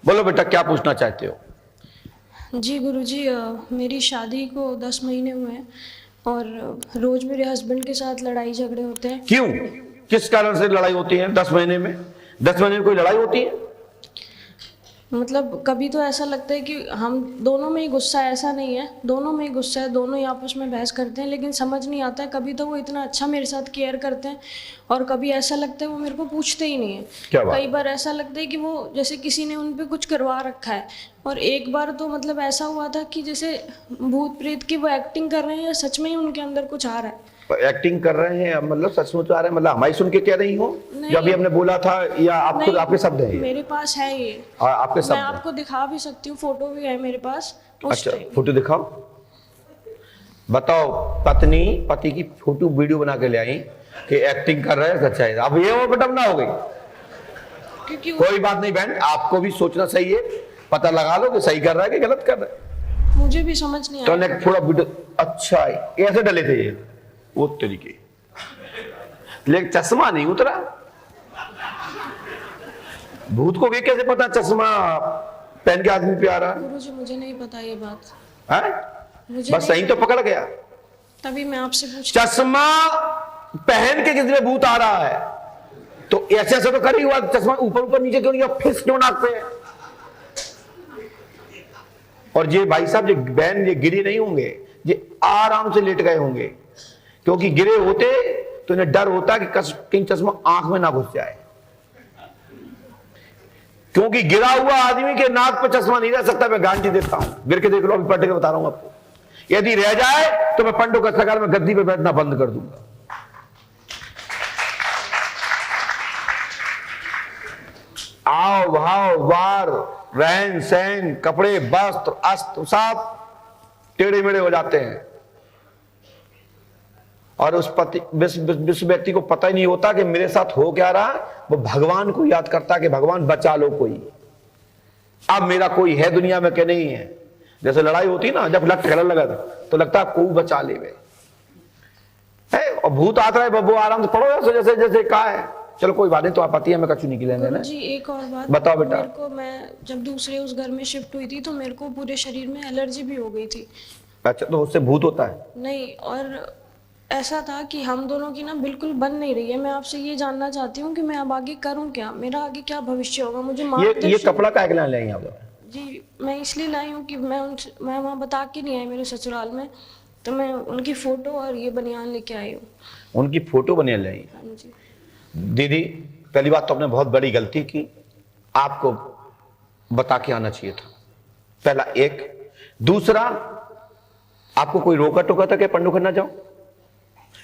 बोलो बेटा, क्या पूछना चाहते हो? जी गुरुजी, मेरी शादी को 10 महीने हुए हैं और रोज मेरे हस्बैंड के साथ लड़ाई झगड़े होते हैं। क्यों, किस कारण से लड़ाई होती है 10 महीने में? 10 महीने में कोई लड़ाई होती है? मतलब कभी तो ऐसा लगता है कि हम दोनों में ही गुस्सा है, ऐसा नहीं है, दोनों में ही गुस्सा है, दोनों ही आपस में बहस करते हैं, लेकिन समझ नहीं आता है। कभी तो वो इतना अच्छा मेरे साथ केयर करते हैं और कभी ऐसा लगता है वो मेरे को पूछते ही नहीं है। क्या बात? कई बार ऐसा लगता है कि वो जैसे किसी ने उन पे कुछ करवा रखा है। और एक बार तो मतलब ऐसा हुआ था कि जैसे भूत प्रेत की वो एक्टिंग कर रहे हैं या सच में ही उनके अंदर कुछ आ रहा है। एक्टिंग कर रहे हैं मतलब सचमुच आ रहे हैं, मतलब हमारी सुन के कह रही हो नहीं। जो अभी हमने बोला था, या आप खुद नहीं, आपके शब्द हैं ये? मेरे पास है ये, आपके मैं शब्द हैं? आपको दिखा भी सकती हूँ, फोटो भी है मेरे पास उस अच्छा, टाइम। फोटो दिखाओ। बताओ, पत्नी पति की फोटो वीडियो बना के ले आई कि एक्टिंग कर रहे हैं, सच्चाई। अब ये वो बेटा ना हो गई। क्योंकि कोई बात नहीं बहन, आपको भी सोचना सही है, पता लगा लो कि सही कर रहा है कि गलत कर रहा है। मुझे भी समझ नहीं तो आया। थोड़ा वीडियो, अच्छा ऐसे डले थे ये, वो तरीके, लेकिन चश्मा नहीं उतरा। भूत को भी कैसे पता चश्मा पहन के आदमी पे आ रहा है? गुरुजी मुझे नहीं पता ये बात, है? मुझे बस सही तो पकड़ गया। तभी मैं आपसे पूछ। चश्मा पहन के किसी में भूत आ रहा है तो ऐसे ऐसे तो कर ही हुआ, चश्मा ऊपर ऊपर नीचे क्यों नहीं, फिक्स क्यों नाक पे? और ये भाई साहब, ये बहन, ये गिरी नहीं होंगे, ये आराम से लेट गए होंगे, क्योंकि गिरे होते तो इन्हें डर होता कि कहीं चश्मा आंख में ना घुस जाए, क्योंकि गिरा हुआ आदमी के नाक पे चश्मा नहीं रह सकता। मैं गारंटी देता हूं, गिर के देख लो, अभी पलट के बता रहा हूं आपको। यदि रह जाए तो मैं पंडो का सगाल में गद्दी पे बैठना बंद कर दूंगा। आओ भाव वार, रहन सहन, कपड़े, वस्त्र, अस्त्र सब टेढ़े मेढ़े हो जाते हैं। और उस विश्व व्यक्ति को पता ही नहीं होता कि मेरे साथ हो क्या रहा। वो भगवान को याद करता कि भगवान बचा लो कोई, अब मेरा कोई है दुनिया में कि नहीं है। जैसे लड़ाई होती ना, जब लट ठहरने लगा तो लगता है कोई बचा ले वे है, और भूत आता है वो आराम से पढ़ो जैसे जैसे कहा है। चलो कोई बात नहीं, तो आप आती है, मैं कछु नहीं लेने। जी एक और बात बताओ बेटा। मेरे को, मैं जब दूसरे उस घर में शिफ्ट हुई थी तो मेरे को पूरे शरीर में एलर्जी भी हो गई थी। अच्छा, तो उससे भूत होता है? नहीं, और ऐसा था कि हम दोनों की ना बिल्कुल बन नहीं रही है। मैं आपसे ये जानना चाहती हूँ कि मैं अब आगे करूँ क्या, मेरा आगे क्या भविष्य होगा, मुझे ये कपड़ा क्या ले आई आप? जी मैं इसलिए लाई हूँ कि मैं वहाँ बता के नहीं आई मेरे ससुराल में, तो मैं उनकी फोटो और ये बनियान लेके आई हूँ। उनकी फोटो बनियान ले आई? हाँ जी। दीदी, पहली बात तो आपने बहुत बड़ी गलती की, आपको बता के आना चाहिए था, पहला एक। दूसरा, आपको कोई रोका टोका था कि पंडू करना जाओ?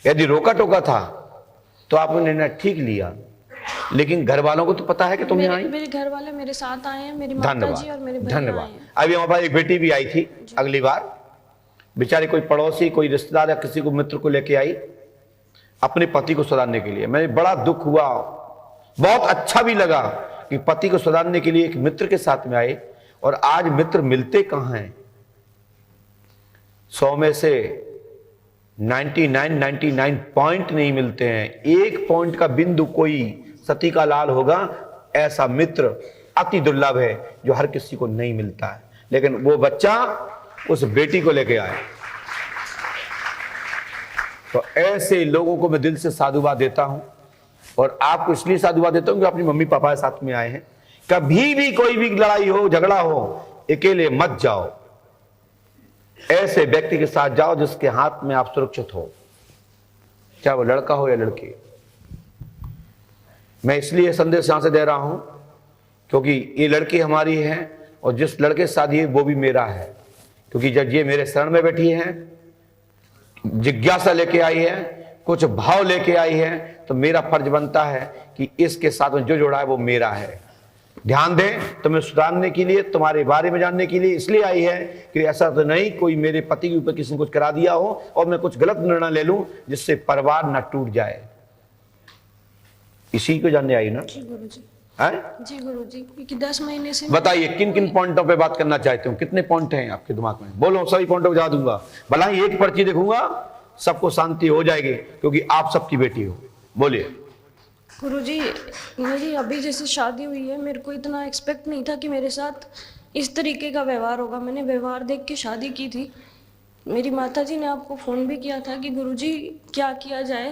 यदि रोका टोका था तो आपने निर्णय ठीक लिया, लेकिन घर वालों को तो पता है कि तुम यहाँ आई। मेरे घर वाले मेरे साथ आए हैं, मेरी माता जी और मेरे बहन धन्यवाद। आए हैं। अभी हमारे पास एक बेटी भी आई थी अगली बार, बेचारी कोई पड़ोसी, कोई रिश्तेदार या किसी को मित्र को लेके आई अपने पति को सुधारने के लिए। मैं बड़ा दुख हुआ, बहुत अच्छा भी लगा कि पति को सुधारने के लिए एक मित्र के साथ में आए। और आज मित्र मिलते कहां हैं? 100 में से 99 पॉइंट नहीं मिलते हैं। एक पॉइंट का बिंदु कोई सती का लाल होगा, ऐसा मित्र अति दुर्लभ है जो हर किसी को नहीं मिलता है। लेकिन वो बच्चा उस बेटी को लेके आए। तो ऐसे लोगों को मैं दिल से साधुवाद देता हूं, और आपको इसलिए साधुवाद देता हूं कि अपनी मम्मी पापा के साथ में आए हैं। कभी भी कोई भी लड़ाई हो, झगड़ा हो, अकेले मत जाओ, ऐसे व्यक्ति के साथ जाओ जिसके हाथ में आप सुरक्षित हो, चाहे वो लड़का हो या लड़की। मैं इसलिए संदेश यहां से दे रहा हूं क्योंकि ये लड़की हमारी है और जिस लड़के से शादी है वो भी मेरा है। क्योंकि जब ये मेरे शरण में बैठी है, जिज्ञासा लेके आई है, कुछ भाव लेके आई है, तो मेरा फर्ज बनता है कि इसके साथ में जो जोड़ा है वो मेरा है। ध्यान दें, तुम्हें सुधारने के लिए, तुम्हारे बारे में जानने के लिए इसलिए आई है कि ऐसा तो नहीं कोई मेरे पति के ऊपर किसी ने कुछ करा दिया हो और मैं कुछ गलत निर्णय ले लूं जिससे परिवार ना टूट जाए। इसी को जानने आई ना? जी गुरुजी। है जी गुरुजी, क्योंकि 10 महीने से। बताइए किन किन पॉइंटों पे बात करना चाहते हो? कितने पॉइंट हैं आपके दिमाग में? बोलो, सभी पॉइंटों को बता दूंगा। भला ही एक पर्ची देखूंगा, सबको शांति हो जाएगी क्योंकि आप सबकी बेटी हो। बोलिए। गुरुजी, मेरी अभी जैसे शादी हुई है, मेरे को इतना एक्सपेक्ट नहीं था कि मेरे साथ इस तरीके का व्यवहार होगा। मैंने व्यवहार देख के शादी की थी। मेरी माताजी ने आपको फ़ोन भी किया था कि गुरुजी क्या किया जाए,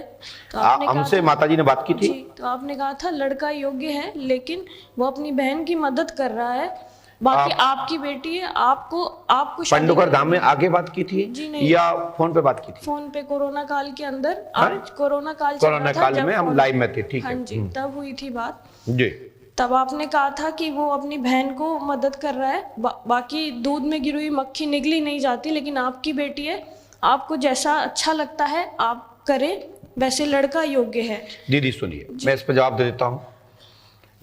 तो आपने कहा हमसे था, माताजी ने बात की थी। जी, तो आपने कहा था लड़का योग्य है, लेकिन वो अपनी बहन की मदद कर रहा है। बाकी आपकी बेटी है, आपको आपको शादी पंडुकर धाम में आगे बात की थी जी नहीं। या फोन पे बात की थी? फोन पे कोरोना काल के अंदर, हाँ? आज कोरोना काल चल कोरोना रहा था काल जब में हम फोन- लाइव में थे, ठीक हाँ है। जी, तब हुई थी बात। जी। तब आपने कहा था कि वो अपनी बहन को मदद कर रहा है। बाकी दूध में गिरी हुई मक्खी निगली नहीं जाती, लेकिन आपकी बेटी है, आपको जैसा अच्छा लगता है आप करें, वैसे लड़का योग्य है। दीदी सुनिए, मैं इस पर जवाब दे देता हूँ।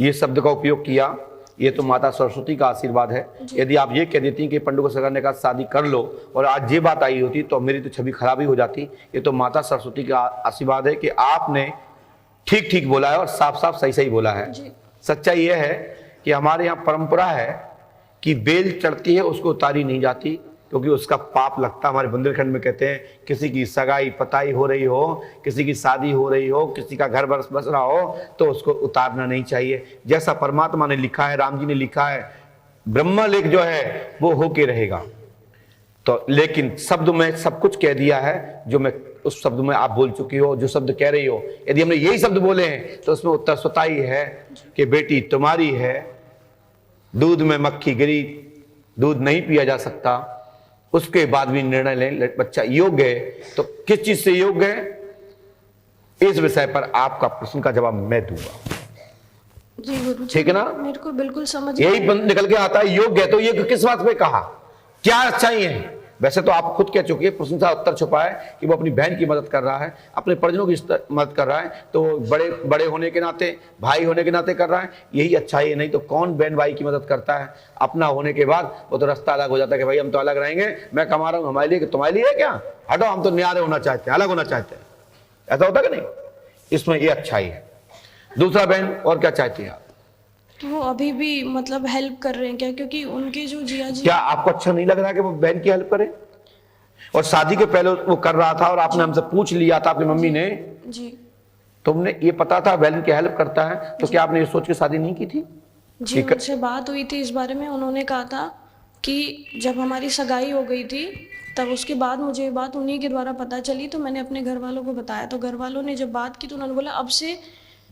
ये शब्द का उपयोग किया, ये तो माता सरस्वती का आशीर्वाद है। यदि आप ये कह देती कि पंडुकर सरकार ने कहा शादी कर लो, और आज ये बात आई होती तो मेरी तो छवि खराब ही हो जाती। ये तो माता सरस्वती का आशीर्वाद है कि आपने ठीक ठीक बोला है और साफ साफ सही सही बोला है। सच्चाई यह है कि हमारे यहाँ परंपरा है कि बेल चढ़ती है उसको उतारी नहीं जाती, क्योंकि उसका पाप लगता। हमारे बुंदेलखंड में कहते हैं किसी की सगाई पताई हो रही हो, किसी की शादी हो रही हो, किसी का घर बस रहा हो, तो उसको उतारना नहीं चाहिए। जैसा परमात्मा ने लिखा है, राम जी ने लिखा है, ब्रह्मलेख जो है वो होके रहेगा। तो लेकिन शब्द में सब कुछ कह दिया है, जो मैं उस शब्द में आप बोल चुकी हो, जो शब्द कह रही हो, यदि हमने यही शब्द बोले हैं तो उसमें उत्तर स्वतः ही है कि बेटी तुम्हारी है, दूध में मक्खी गिरी, दूध नहीं पिया जा सकता, उसके बाद भी निर्णय लें बच्चा योग्य है। तो किस चीज से योग्य है, इस विषय पर आपका प्रश्न का जवाब मैं दूंगा। जी गुरु जी, ठीक है ना? मेरे को बिल्कुल समझ यही निकल के आता है योग्य है। तो ये किस बात पे कहा, क्या अच्छाई है? वैसे तो आप खुद कह चुके हैं, प्रश्न का उत्तर छुपा है कि वो अपनी बहन की मदद कर रहा है, अपने परिजनों की मदद कर रहा है, तो बड़े बड़े होने के नाते, भाई होने के नाते कर रहा है, यही अच्छाई है। नहीं तो कौन बहन भाई की मदद करता है? अपना होने के बाद वो तो रास्ता अलग हो जाता है कि भाई हम तो अलग रहेंगे, मैं कमा रहा हूं हमारे लिए, कि तुम्हारे लिए है क्या, हटो, हम तो न्यारे होना चाहते हैं, अलग होना चाहते हैं। ऐसा होता कि नहीं? इसमें ये अच्छाई है। दूसरा बहन, और क्या चाहती है आप? तो वो अभी भी मतलब हेल्प कर रहे हैं क्या? क्योंकि उनके जो जिया जी, क्या आपको अच्छा नहीं लग रहा कि वो बहन की हेल्प करे? और शादी के पहले वो कर रहा था और आपने हमसे पूछ लिया था, अपनी मम्मी ने, जी तुमने ये पता था बहन की हेल्प करता है, तो क्या आपने ये सोच के शादी नहीं की थी? जी, मुझसे बात हुई थी इस बारे में। उन्होंने कहा था कि जब हमारी सगाई हो गई थी, तब उसके बाद मुझे ये बात उन्हीं के द्वारा पता चली, तो मैंने अपने घर वालों को बताया। तो घर वालों ने जब बात की तो उन्होंने बोला अब से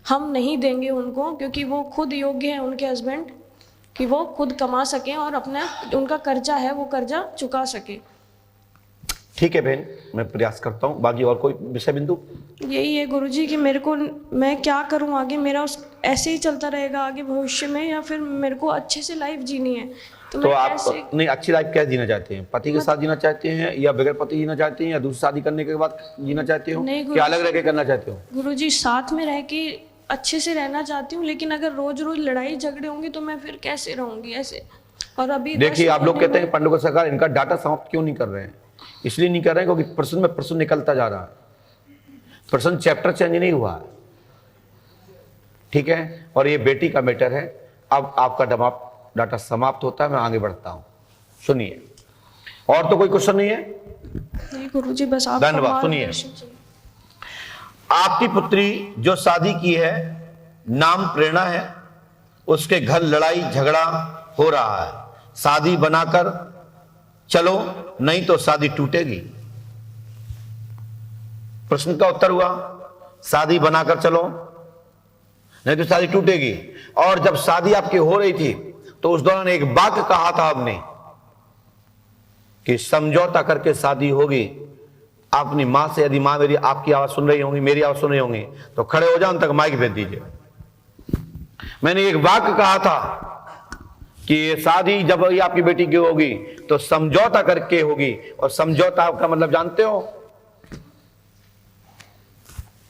हम नहीं देंगे उनको, क्योंकि वो खुद योग्य हैं, उनके हस्बैंड, कि वो खुद कमा सकें और अपना उनका कर्जा है वो कर्जा चुका सके। ठीक है बहन, मैं प्रयास करता हूँ। बाकी और कोई विषय बिंदु? यही है गुरुजी कि मेरे को, मैं क्या करूं आगे, मेरा उस ऐसे ही चलता रहेगा आगे भविष्य में, या फिर मेरे को अच्छे से लाइफ जीनी है? तो मैं आप कैसे? नहीं, अच्छी लाइफ क्या जीना चाहते हैं? पति के साथ जीना चाहते हैं, या बगैर पति जीना चाहते हैं, या दूसरी शादी करने के बाद जीना चाहते हो, नहीं क्या अलग रह के करना चाहते हो? गुरुजी, साथ में रह के अच्छे से रहना चाहती हूँ, लेकिन अगर रोज रोज लड़ाई झगड़े होंगे तो मैं फिर कैसे रहूंगी ऐसे? और अभी देखिए, 10 आप लोग महीने कहते में- हैं पंडुकर सरकार इनका डाटा समाप्त क्यों नहीं कर रहे हैं? इसलिए नहीं कर रहे हैं क्योंकि प्रश्न में प्रश्न निकलता जा रहा है, प्रश्न चैप्टर चेंज नहीं हुआ है। ठीक है, और ये बेटी का मैटर है। अब आपका डाटा समाप्त होता है, मैं आगे बढ़ता हूं। सुनिए, और तो कोई क्वेश्चन नहीं है? नहीं गुरुजी, बस आप धन्यवाद। सुनिए, आपकी पुत्री जो शादी की है, नाम प्रेरणा है, उसके घर लड़ाई झगड़ा हो रहा है। शादी बनाकर चलो, नहीं तो शादी टूटेगी। प्रश्न का उत्तर हुआ, शादी बनाकर चलो नहीं तो शादी टूटेगी। और जब शादी आपकी हो रही थी तो उस दौरान एक वाक्य कहा था आपने कि समझौता करके शादी होगी। अपनी मां से, यदि मां मेरी आपकी आवाज सुन रही होंगी, मेरी आवाज सुन रही होंगी, तो खड़े हो जाओ, उन तक माइक भेज दीजिए। मैंने एक वाक्य कहा था कि ये शादी जब ये आपकी बेटी की होगी तो समझौता करके होगी। और समझौता का मतलब जानते हो?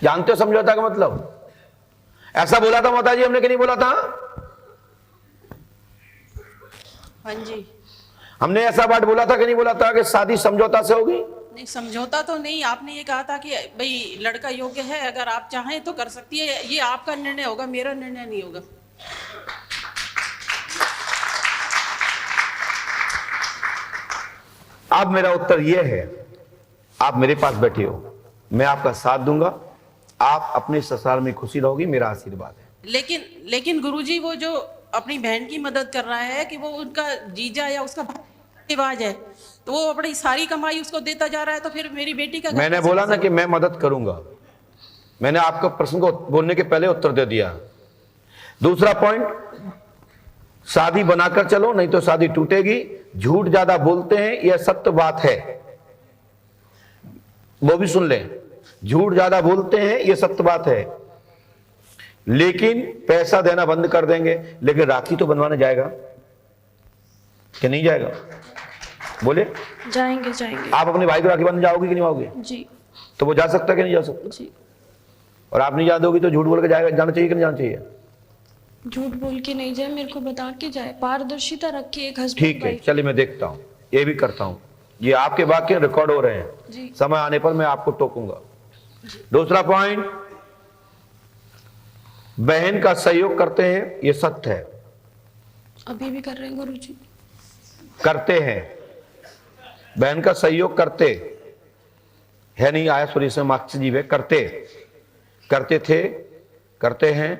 जानते हो समझौता का मतलब? ऐसा बोला था माता जी हमने कि नहीं बोला था? हाँ जी। हमने ऐसा बात बोला था कि नहीं बोला था कि शादी समझौता से होगी? नहीं, समझौता तो नहीं, आपने ये कहा था कि भाई लड़का योग्य है, अगर आप चाहें तो कर सकती है, ये आपका निर्णय होगा, मेरा निर्णय नहीं होगा। अब मेरा उत्तर यह है, आप मेरे पास बैठे हो, मैं आपका साथ दूंगा, आप अपने ससुराल में खुशी रहोगी, मेरा आशीर्वाद है। लेकिन गुरुजी वो जो अपनी बहन की मदद कर रहा है कि वो उनका जीजा या उसका रिवाज है, तो वो अपनी सारी कमाई उसको देता जा रहा है, तो फिर मेरी बेटी का मैंने बोला ना कि मैं मदद करूंगा, मैंने आपको प्रश्न को बोलने के पहले उत्तर दे दिया। दूसरा पॉइंट, शादी बनाकर चलो नहीं तो शादी टूटेगी। झूठ ज्यादा बोलते हैं, यह सत्य बात है, वो भी सुन लें। झूठ ज्यादा बोलते हैं, यह सत्य बात है, लेकिन पैसा देना बंद कर देंगे। लेकिन राखी तो बनवाने जाएगा कि नहीं जाएगा? बोले जाएंगे जाएंगे। आप अपने भाई को राखी बंधने जाओगे कि नहीं जाओगे? जी तो वो जा सकता है कि नहीं जा सकता? जी। और आप नहीं जा दोगी तो झूठ बोल के जाएगा, जाना चाहिए कि नहीं जाना चाहिए? झूठ बोल के नहीं जाए, मेरे को बता के जाए, पारदर्शिता रख के एक हस्बैंड ठीक है, चलिए मैं देखता हूं, ये भी करता हूं। ये आपके वाक्य रिकॉर्ड हो रहे हैं, जी। समय आने पर मैं आपको टोकूंगा। दूसरा पॉइंट, बहन का सहयोग करते हैं, ये सत्य है। अभी भी कर रहे हैं गुरुजी। करते हैं, बहन का सहयोग करते है, नहीं आया सूर्य से मार्क्स जीव है, करते थे, करते हैं,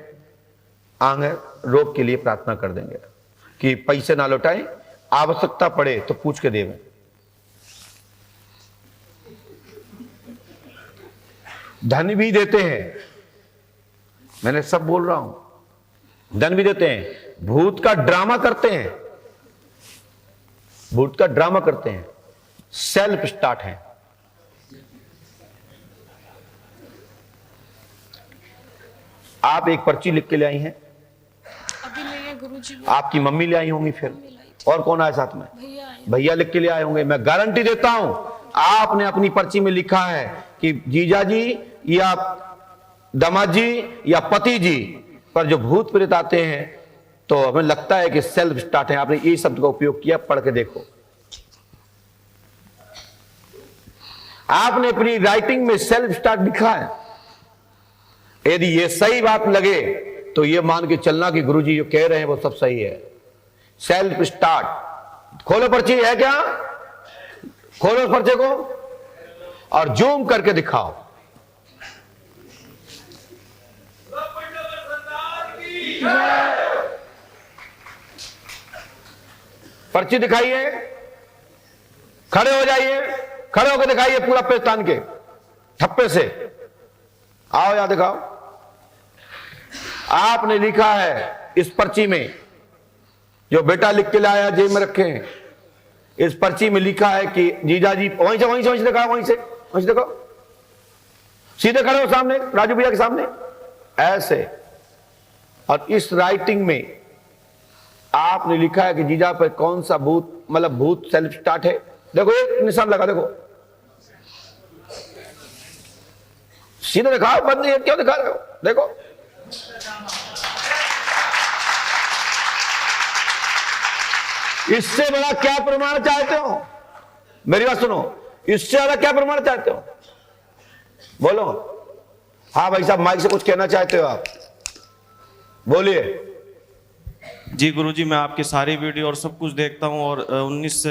आगे रोग के लिए प्रार्थना कर देंगे कि पैसे ना लौटाएं, आवश्यकता पड़े तो पूछ के देवें। धन भी देते हैं, मैंने सब बोल रहा हूं, धन भी देते हैं। भूत का ड्रामा करते हैं, भूत का ड्रामा करते हैं, सेल्फ स्टार्ट है। आप एक पर्ची लिख के ले आई हैं, अभी नहीं है गुरुजी। आपकी मम्मी ले आई होंगी, फिर और कौन आए साथ में? भैया आए। भैया लिख के ले आए होंगे। मैं गारंटी देता हूं, आपने अपनी पर्ची में लिखा है कि जीजा जी या दामाद जी या पति जी पर जो भूत प्रेत आते हैं, तो हमें लगता है कि सेल्फ स्टार्ट है। आपने ये शब्द का उपयोग किया, पढ़ के देखो। आपने अपनी राइटिंग में सेल्फ स्टार्ट लिखा है। यदि ये सही बात लगे तो ये मान के चलना कि गुरुजी जो कह रहे हैं वो सब सही है। सेल्फ स्टार्ट, खोलो पर्ची, है क्या? खोलो पर्चे को और जूम करके दिखाओ। पर्ची दिखाइए, खड़े हो जाइए, खड़े होकर दिखाइए पूरा पेज तान के, ठप्पे से। आओ यहां दिखाओ। आपने लिखा है इस पर्ची में, जो बेटा लिख के लाया जेब में रखे हैं, इस पर्ची में लिखा है कि जीजा जी, वहीं से दिखाओ, वहीं से देखो, सीधे खड़े हो सामने, राजू भैया के सामने, ऐसे। और इस राइटिंग में आपने लिखा है कि जीजा पर कौन सा भूत, मतलब भूत सेल्फ स्टार्ट है। देखो एक निशान लगा, देखो सीधे दिखाओ, बंद नहीं, क्यों दिखा रहे हो? देखो इससे बड़ा क्या प्रमाण चाहते हो? मेरी बात सुनो, इससे ज्यादा क्या प्रमाण चाहते हो? बोलो। हाँ भाई साहब, माइक से कुछ कहना चाहते हो आप, बोलिए। जी गुरुजी, मैं आपकी सारी वीडियो और सब कुछ देखता हूँ और 19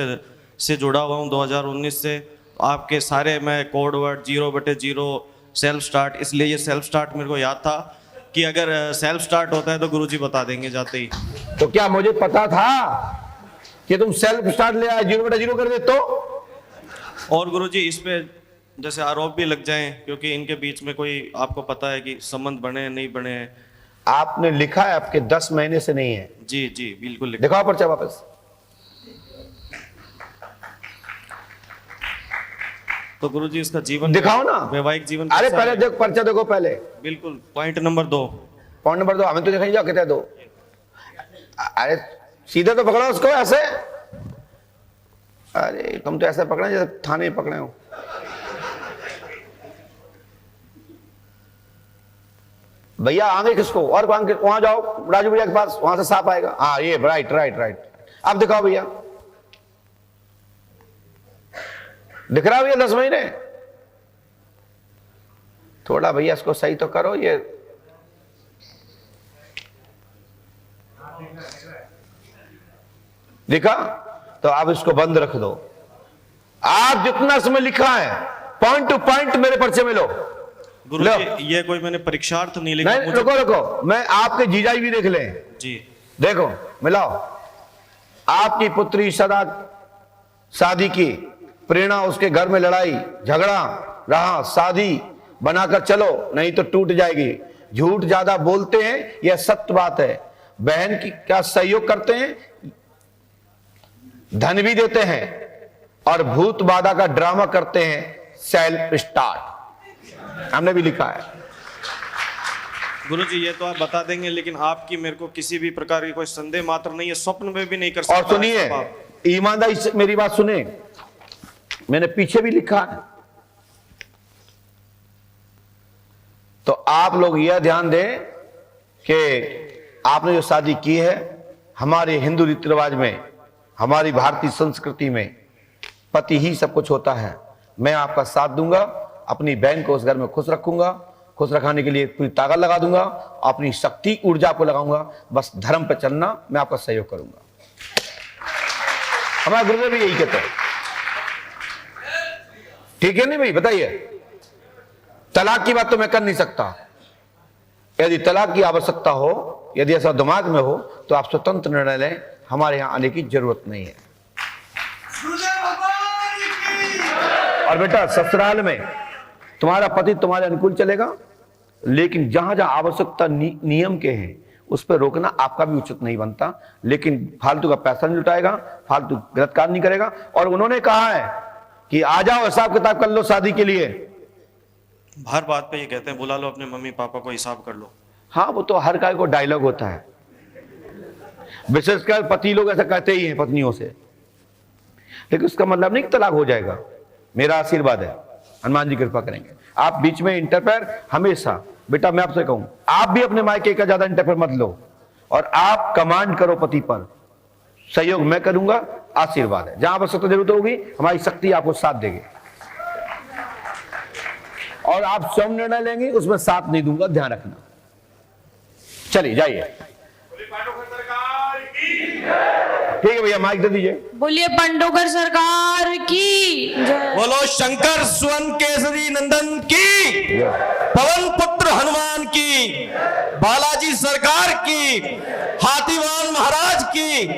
से जुड़ा हुआ हूँ, 2019 से। आपके सारे मैं कोड वर्ड 0/0 सेल्फ स्टार्ट, इसलिए ये सेल्फ स्टार्ट मेरे को याद था कि अगर सेल्फ स्टार्ट होता है तो गुरुजी बता देंगे जाते ही। तो क्या मुझे पता था कि तुम सेल्फ स्टार्ट ले आए, 0/0 कर दे तो? और गुरुजी इस पे जैसे आरोप भी लग जाएं, क्योंकि इनके बीच में कोई, आपको पता है कि संबंध बने हैं नहीं बने हैं। आपने लिखा है आपके 10 महीने से नहीं है। जी जी बिल्कुल। दिखाओ पर्चा वापस। तो गुरुजी इसका जीवन दिखाओ ना, वैवाहिक जीवन। अरे पहले देखो पर्चा, देखो पहले। बिल्कुल। Point number 2। पॉइंट नंबर 2 हमें तो दिखाई जाओ, कितने दो? अरे सीधे तो पकड़ो उसको, ऐसे। अरे तुम तो ऐसे पकड़े जैसे थाने पकड़े हो। भैया आगे किसको, और वहां जाओ राजू भैया के पास, वहां से साफ आएगा। हाँ ये राइट राइट राइट। अब दिखाओ भैया, दिख रहा है भैया 10 महीने? थोड़ा भैया इसको सही तो करो। ये दिखा? तो आप इसको बंद रख दो। आप जितना समय लिखा है पॉइंट टू पॉइंट मेरे पर्चे में लो। गुरुजी ये कोई मैंने परीक्षार्थ नहीं लिखा। नहीं रुको रुको, मैं आपके जीजाजी भी देख लें। जी देखो मिलाओ, आपकी पुत्री सदा शादी की, प्रेरणा उसके घर में लड़ाई झगड़ा रहा, शादी बनाकर चलो नहीं तो टूट जाएगी। झूठ ज्यादा बोलते हैं, यह सत्य बात है। बहन की क्या सहयोग करते हैं, धन भी देते हैं और भूत बाधा का ड्रामा करते हैं। सेल्फ स्टार्ट हमने भी लिखा है। गुरुजी ये तो आप बता देंगे, लेकिन आपकी मेरे को किसी भी प्रकार की कोई संदेह मात्र नहीं है, स्वप्न में भी नहीं कर सकता। और सुनिए ईमानदारी से मेरी बात सुने, मैंने पीछे भी लिखा है। तो आप लोग यह ध्यान दें कि आपने जो शादी की है, हमारे हिंदू रीति रिवाज में, हमारी भारतीय संस्कृति में पति ही सब कुछ होता है। मैं आपका साथ दूंगा, अपनी बहन को उस घर में खुश रखूंगा, खुश रखाने के लिए पूरी ताकत लगा दूंगा, अपनी शक्ति ऊर्जा को लगाऊंगा। बस धर्म पर चलना, मैं आपका सहयोग करूंगा। हमारे गुरुदेव भी यही कहते हैं। ठीक है नहीं भाई, बताइए। तलाक की बात तो मैं कर नहीं सकता। यदि तलाक की आवश्यकता हो, यदि ऐसा दिमाग में हो, तो आप स्वतंत्र निर्णय लें, हमारे यहां आने की जरूरत नहीं है। और बेटा ससुराल में तुम्हारा पति तुम्हारे अनुकूल चलेगा, लेकिन जहां जहां आवश्यकता नियम के हैं उस पर रोकना आपका भी उचित नहीं बनता। लेकिन फालतू का पैसा नहीं लुटाएगा, फालतू गलत काम नहीं करेगा। और उन्होंने कहा है कि आ जाओ हिसाब किताब कर लो शादी के लिए। हर बात पे ये कहते हैं बुला लो अपने मम्मी पापा को, हिसाब कर लो। हाँ वो तो हर काय को डायलॉग होता है, विशेषकर पति लोग ऐसा कहते ही हैं पत्नियों से। लेकिन उसका मतलब नहीं कि तलाक हो जाएगा। मेरा आशीर्वाद है, हनुमान जी कृपा करेंगे। आप बीच में इंटरफेयर हमेशा, बेटा मैं आपसे कहूं, आप भी अपने मायके का ज्यादा इंटरफेयर मत लो और आप कमांड करो पति पर। सहयोग मैं करूंगा, आशीर्वाद है। जहां आवश्यकता जरूरत होगी हमारी शक्ति आपको साथ देगी और आप स्वयं निर्णय लेंगे, उसमें साथ नहीं दूंगा, ध्यान रखना। चलिए जाइए। ठीक है भैया, माइक दे दीजिए। बोलिए पंडोकर सरकार की जय। बोलो शंकर सुवन केसरी नंदन की, पवन पुत्र हनुमान की, बालाजी सरकार की, हाथीवान महाराज की,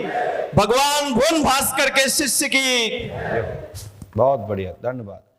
भगवान भुवन भास्कर के शिष्य की। बहुत बढ़िया, धन्यवाद।